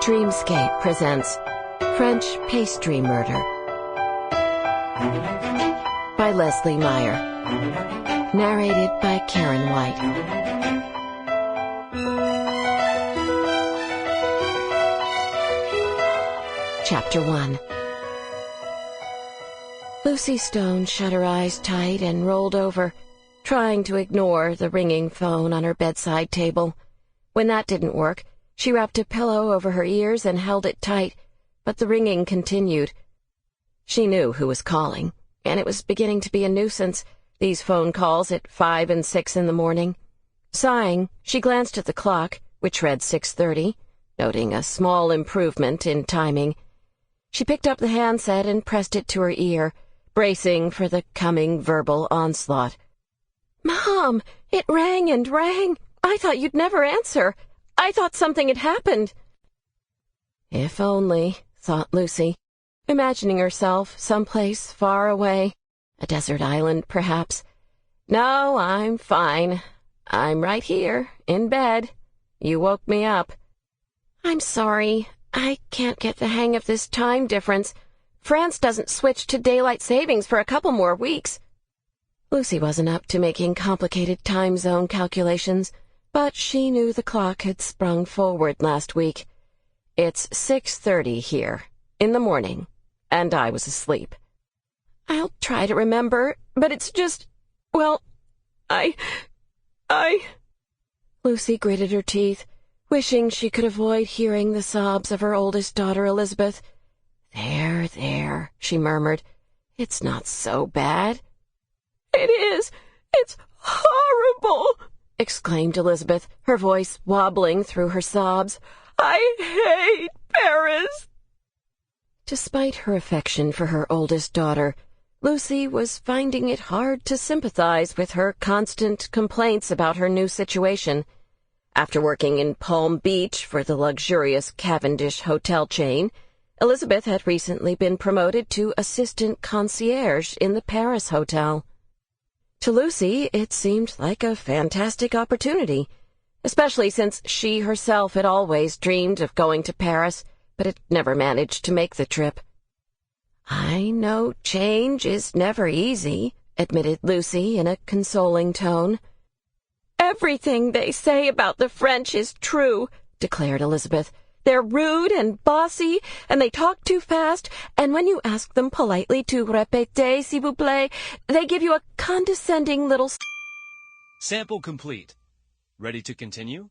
Dreamscape presents French Pastry Murder by Leslie Meier. Narrated by Karen White. Chapter 1. Lucy Stone shut her eyes tight and rolled over, trying to ignore the ringing phone on her bedside table. When that didn't work, she wrapped a pillow over her ears and held it tight, but the ringing continued. She knew who was calling, and it was beginning to be a nuisance, these phone calls at 5 and 6 in the morning. Sighing, she glanced at the clock, which read 6:30, noting a small improvement in timing. She picked up the handset and pressed it to her ear, bracing for the coming verbal onslaught. "Mom, it rang and rang. I thought you'd never answer. I thought something had happened." If only, thought Lucy, imagining herself someplace far away, a desert island, perhaps. "No, I'm fine. I'm right here, in bed. You woke me up." "I'm sorry. I can't get the hang of this time difference. France doesn't switch to daylight savings for a couple more weeks." Lucy wasn't up to making complicated time zone calculations, but she knew the clock had sprung forward last week. "It's 6:30 here, in the morning, and I was asleep." "I'll try to remember, but it's just, well, I... Lucy gritted her teeth, wishing she could avoid hearing the sobs of her oldest daughter, Elizabeth. There, she murmured. "It's not so bad." "It is. It's horrible," exclaimed Elizabeth, her voice wobbling through her sobs. "I hate Paris." Despite her affection for her oldest daughter, Lucy was finding it hard to sympathize with her constant complaints about her new situation. After working in Palm Beach for the luxurious Cavendish hotel chain, Elizabeth had recently been promoted to assistant concierge in the Paris hotel. To Lucy, it seemed like a fantastic opportunity, especially since she herself had always dreamed of going to Paris, but had never managed to make the trip. "I know change is never easy," admitted Lucy in a consoling tone. "Everything they say about the French is true," declared Elizabeth. "They're rude and bossy, and they talk too fast, and when you ask them politely to répéter, s'il vous plaît, they give you a condescending little... Sample complete. Ready to continue?